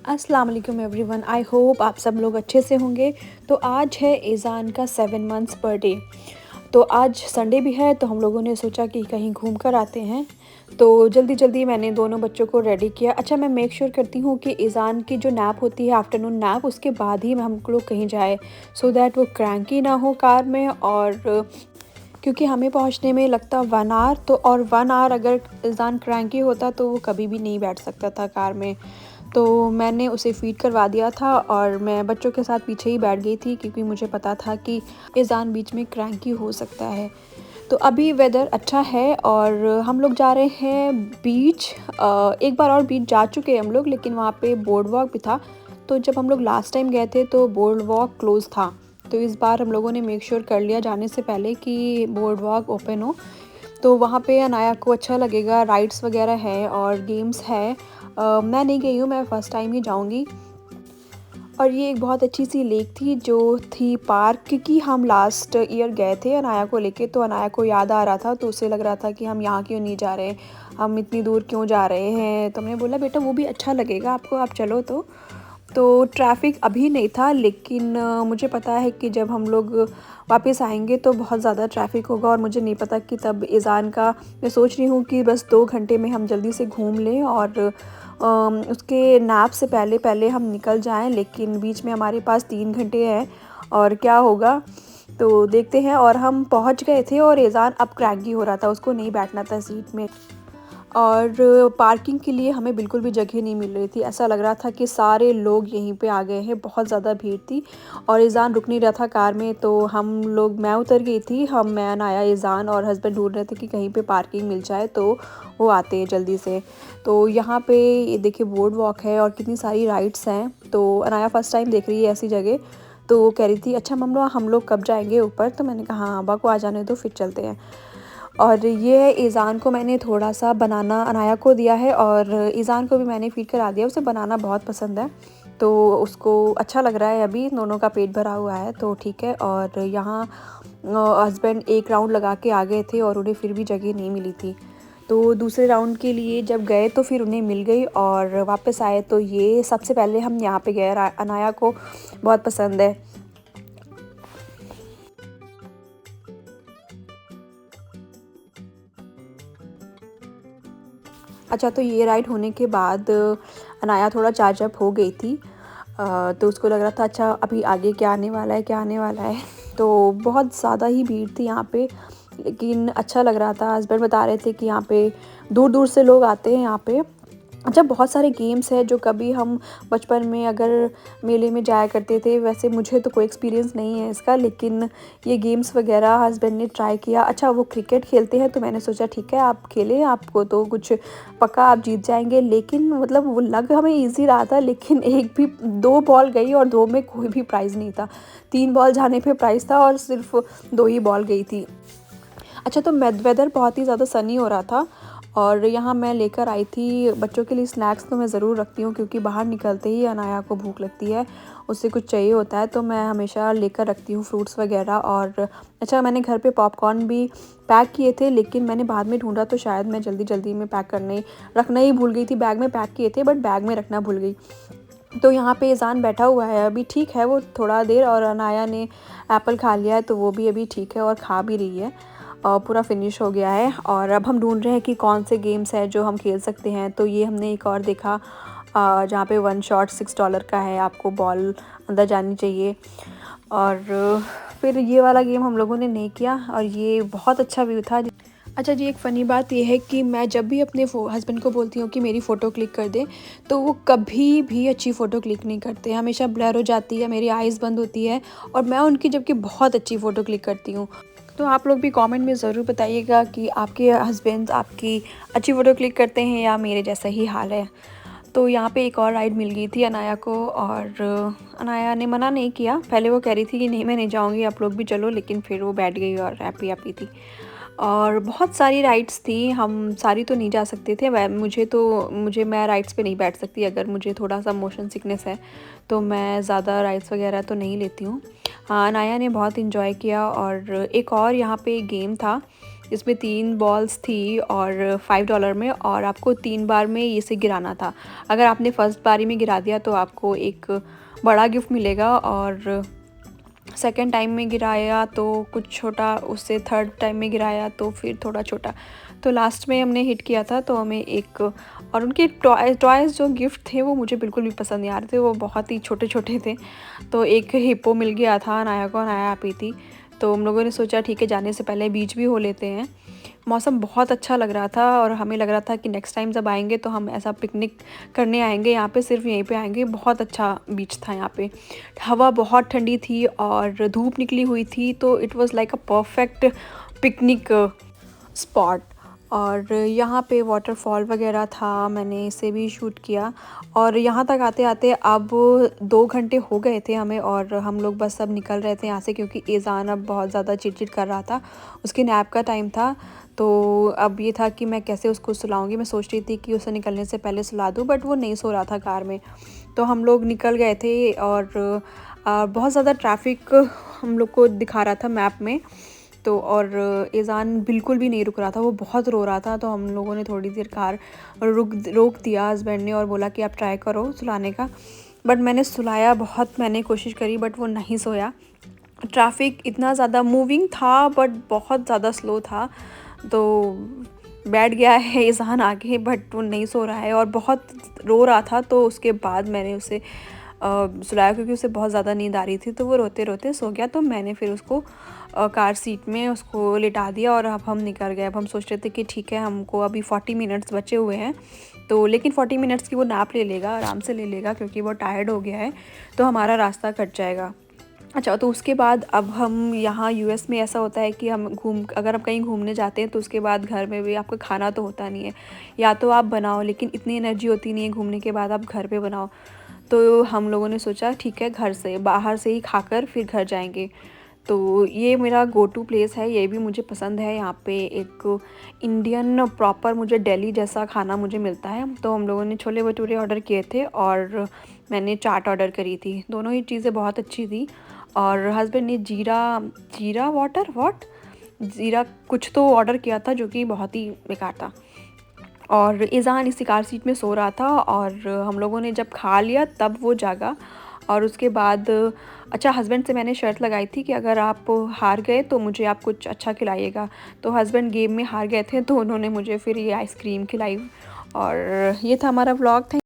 अस्सलाम वालेकुम everyone. I hope आप सब लोग अच्छे से होंगे। तो आज है ईज़ान का 7 मंथ्स बर्थडे। तो आज संडे भी है तो हम लोगों ने सोचा कि कहीं घूम कर आते हैं। तो जल्दी जल्दी मैंने दोनों बच्चों को रेडी किया। अच्छा, मैं मेक श्योर करती हूँ कि ईज़ान की जो नैप होती है, आफ्टरनून नैप, उसके बाद ही हम लोग कहीं जाए, सो दैट वो क्रैंकी ना हो कार में। और क्योंकि हमें पहुँचने में लगता 1 आवर, तो और 1 आवर अगर ईज़ान क्रैंकी होता तो वो कभी भी नहीं बैठ सकता था कार में। तो मैंने उसे फ़ीड करवा दिया था और मैं बच्चों के साथ पीछे ही बैठ गई थी, क्योंकि मुझे पता था कि ईज़ान बीच में क्रैंकी हो सकता है। तो अभी वेदर अच्छा है और हम लोग जा रहे हैं बीच। एक बार और बीच जा चुके हैं हम लोग, लेकिन वहाँ पे बोर्ड वॉक भी था। तो जब हम लोग लास्ट टाइम गए थे तो बोर्ड वॉक क्लोज़ था। तो इस बार हम लोगों ने मेक श्योर कर लिया जाने से पहले कि बोर्ड वॉक ओपन हो। तो वहाँ पे अनाया को अच्छा लगेगा, राइड्स वगैरह है और गेम्स है। मैं नहीं गई हूँ, मैं फ़र्स्ट टाइम ही जाऊँगी। और ये एक बहुत अच्छी सी लेक थी जो थी पार्क, क्योंकि हम लास्ट ईयर गए थे अनाया को लेके। तो अनाया को याद आ रहा था, तो उसे लग रहा था कि हम यहाँ क्यों नहीं जा रहे, हम इतनी दूर क्यों जा रहे हैं। तो हमने बोला बेटा वो भी अच्छा लगेगा आपको, आप चलो। तो ट्रैफ़िक अभी नहीं था, लेकिन मुझे पता है कि जब हम लोग वापस आएंगे तो बहुत ज़्यादा ट्रैफ़िक होगा। और मुझे नहीं पता कि तब ईज़ान का, मैं सोच रही हूँ कि बस 2 घंटे में हम जल्दी से घूम लें और उसके नैप से पहले पहले हम निकल जाएं। लेकिन बीच में हमारे पास 3 घंटे हैं और क्या होगा तो देखते हैं। और हम पहुंच गए थे और ईज़ान अब क्रैंकी हो रहा था, उसको नहीं बैठना था सीट में। और पार्किंग के लिए हमें बिल्कुल भी जगह नहीं मिल रही थी। ऐसा लग रहा था कि सारे लोग यहीं पे आ गए हैं, बहुत ज़्यादा भीड़ थी। और ईज़ान रुक नहीं रहा था कार में, तो मैं उतर गई थी। मैं अनाया, ईज़ान और हस्बैंड ढूंढ रहे थे कि कहीं पे पार्किंग मिल जाए तो वो आते हैं जल्दी से। तो यहाँ पे ये देखिए बोर्ड वॉक है और कितनी सारी राइड्स हैं। तो अनाया फ़र्स्ट टाइम देख रही है ऐसी जगह। तो वो कह रही थी अच्छा मम्मा हम लोग कब जाएंगे ऊपर। तो मैंने कहा हाँ, अब्बा को आ जाने दो फिर चलते हैं। और ये ईज़ान को मैंने थोड़ा सा बनाना अनाया को दिया है और ईज़ान को भी मैंने फ़ीड करा दिया। उसे बनाना बहुत पसंद है, तो उसको अच्छा लग रहा है। अभी दोनों का पेट भरा हुआ है तो ठीक है। और यहाँ हस्बैंड एक राउंड लगा के आ गए थे और उन्हें फिर भी जगह नहीं मिली थी। तो दूसरे राउंड के लिए जब गए तो फिर उन्हें मिल गई और वापस आए। तो ये सबसे पहले हम यहाँ पे गए, अनाया को बहुत पसंद है। अच्छा, तो ये राइड होने के बाद अनाया थोड़ा चार्ज अप हो गई थी। तो उसको लग रहा था अच्छा अभी आगे क्या आने वाला है, क्या आने वाला है। तो बहुत ज़्यादा ही भीड़ थी यहाँ पे, लेकिन अच्छा लग रहा था। हस्बैंड बता रहे थे कि यहाँ पे दूर दूर से लोग आते हैं यहाँ पे। अच्छा, बहुत सारे गेम्स हैं जो कभी हम बचपन में अगर मेले में जाया करते थे। वैसे मुझे तो कोई एक्सपीरियंस नहीं है इसका, लेकिन ये गेम्स वगैरह हस्बैंड ने ट्राई किया। अच्छा, वो क्रिकेट खेलते हैं तो मैंने सोचा ठीक है आप खेलें, आपको तो कुछ पक्का आप जीत जाएंगे। लेकिन मतलब वो लग हमें ईजी रहा था, लेकिन एक भी 2 बॉल गई और 2 में कोई भी प्राइज़ नहीं था। 3 बॉल जाने पे प्राइज़ था और सिर्फ 2 ही बॉल गई थी। अच्छा, तो वेदर बहुत ही ज़्यादा सनी हो रहा था और यहाँ मैं लेकर आई थी बच्चों के लिए स्नैक्स। तो मैं ज़रूर रखती हूँ, क्योंकि बाहर निकलते ही अनाया को भूख लगती है, उससे कुछ चाहिए होता है। तो मैं हमेशा लेकर रखती हूँ फ्रूट्स वगैरह। और अच्छा, मैंने घर पे पॉपकॉर्न भी पैक किए थे, लेकिन मैंने बाद में ढूंढा तो शायद मैं जल्दी जल्दी में रखना ही भूल गई थी। बैग में पैक किए थे बट बैग में रखना भूल गई। तो यहाँ पे ईज़ान बैठा हुआ है अभी, ठीक है वो थोड़ा देर। और अनाया ने एप्पल खा लिया है तो वो भी अभी ठीक है और खा भी रही है। पूरा फिनिश हो गया है। और अब हम ढूंढ रहे हैं कि कौन से गेम्स हैं जो हम खेल सकते हैं। तो ये हमने एक और देखा जहाँ पे 1 शॉट $6 का है, आपको बॉल अंदर जानी चाहिए। और फिर ये वाला गेम हम लोगों ने नहीं किया और ये बहुत अच्छा व्यू था। अच्छा जी, एक फ़नी बात ये है कि मैं जब भी अपने हस्बैंड को बोलती हूँ कि मेरी फ़ोटो क्लिक कर दें, तो वो कभी भी अच्छी फ़ोटो क्लिक नहीं करते। हमेशा ब्लर हो जाती है, मेरी आइज़ बंद होती है और मैं उनकी जबकि बहुत अच्छी फ़ोटो क्लिक करती हूँ। तो आप लोग भी कमेंट में ज़रूर बताइएगा कि आपके हस्बैंड आपकी अच्छी फ़ोटो क्लिक करते हैं या मेरे जैसा ही हाल है। तो यहाँ पे एक और राइड मिल गई थी अनाया को और अनाया ने मना नहीं किया। पहले वो कह रही थी कि नहीं मैं नहीं जाऊँगी, आप लोग भी चलो, लेकिन फिर वो बैठ गई और हैप्पी हैप्पी थी। और बहुत सारी राइड्स थी, हम सारी तो नहीं जा सकते थे। मैं राइड्स पे नहीं बैठ सकती, अगर मुझे थोड़ा सा मोशन सिकनेस है तो मैं ज़्यादा राइड्स वगैरह तो नहीं लेती हूँ। हाँ, अनाया ने बहुत इन्जॉय किया। और एक और यहाँ पे गेम था इसमें 3 बॉल्स थी और $5 में, और आपको 3 बार में इसे गिराना था। अगर आपने फर्स्ट बारी में गिरा दिया तो आपको एक बड़ा गिफ्ट मिलेगा, और सेकंड टाइम में गिराया तो कुछ छोटा, उससे थर्ड टाइम में गिराया तो फिर थोड़ा छोटा। तो लास्ट में हमने हिट किया था तो हमें एक, और उनके टॉयज़ जो गिफ्ट थे वो मुझे बिल्कुल भी पसंद नहीं आ रहे थे, वो बहुत ही छोटे छोटे थे। तो एक हिप्पो मिल गया था, नाया को नाया आपी थी। तो हम लोगों ने सोचा ठीक है, जाने से पहले बीच भी हो लेते हैं। मौसम बहुत अच्छा लग रहा था और हमें लग रहा था कि नेक्स्ट टाइम जब आएंगे तो हम ऐसा पिकनिक करने आएंगे यहाँ पे, सिर्फ यहीं पे आएंगे। बहुत अच्छा बीच था यहाँ पे, हवा बहुत ठंडी थी और धूप निकली हुई थी, तो it was like a perfect picnic spot. और यहाँ पे वाटरफॉल वगैरह था, मैंने इसे भी शूट किया। और यहाँ तक आते आते अब 2 घंटे हो गए थे हमें, और हम लोग बस अब निकल रहे थे यहाँ से, क्योंकि एज़ान अब बहुत ज़्यादा चिड़चिड़ कर रहा था, उसकी नैप का टाइम था। तो अब ये था कि मैं कैसे उसको सुलाऊंगी। मैं सोच रही थी कि उसे निकलने से पहले सुला दूँ, बट वो नहीं सो रहा था कार में। तो हम लोग निकल गए थे, और बहुत ज़्यादा ट्रैफिक हम लोग को दिखा रहा था मैप में। तो और एज़ान बिल्कुल भी नहीं रुक रहा था, वो बहुत रो रहा था। तो हम लोगों ने थोड़ी देर कार रोक दिया हस्बैंड ने, और बोला कि आप ट्राई करो सुलाने का। बट मैंने सुलाया, बहुत मैंने कोशिश करी, बट वो नहीं सोया। ट्रैफिक इतना ज़्यादा मूविंग था बट बहुत ज़्यादा स्लो था। तो बैठ गया है एज़ान आगे, बट वो नहीं सो रहा है और बहुत रो रहा था। तो उसके बाद मैंने उसे सुलाया, क्योंकि उसे बहुत ज़्यादा नींद आ रही थी, तो वो रोते रोते सो गया। तो मैंने फिर उसको कार सीट में उसको लिटा दिया, और अब हम निकल गए। अब हम सोच रहे थे कि ठीक है, हमको अभी 40 मिनट्स बचे हुए हैं, तो लेकिन 40 मिनट्स की वो नैप ले लेगा, आराम से ले लेगा, क्योंकि वो टायर्ड हो गया है, तो हमारा रास्ता कट जाएगा। अच्छा, तो उसके बाद अब हम यहाँ यूएस में ऐसा होता है कि अगर आप कहीं घूमने जाते हैं तो उसके बाद घर में भी आपका खाना तो होता नहीं है, या तो आप बनाओ, लेकिन इतनी एनर्जी होती नहीं है घूमने के बाद आप घर पे बनाओ। तो हम लोगों ने सोचा ठीक है, घर से बाहर से ही खाकर फिर घर जाएंगे। तो ये मेरा गो टू प्लेस है, ये भी मुझे पसंद है। यहाँ पे एक इंडियन प्रॉपर मुझे दिल्ली जैसा खाना मुझे मिलता है। तो हम लोगों ने छोले भटूरे ऑर्डर किए थे, और मैंने चाट ऑर्डर करी थी। दोनों ही चीज़ें बहुत अच्छी थी। और हस्बैंड ने ज़ीरा कुछ तो ऑर्डर किया था, जो कि बहुत ही बेकार था। और इज़ान इसी कार सीट में सो रहा था, और हम लोगों ने जब खा लिया तब वो जागा। और उसके बाद अच्छा, हस्बैंड से मैंने शर्त लगाई थी कि अगर आप हार गए तो मुझे आप कुछ अच्छा खिलाइएगा। तो हस्बैंड गेम में हार गए थे, तो उन्होंने मुझे फिर ये आइसक्रीम खिलाई। और ये था हमारा व्लॉग।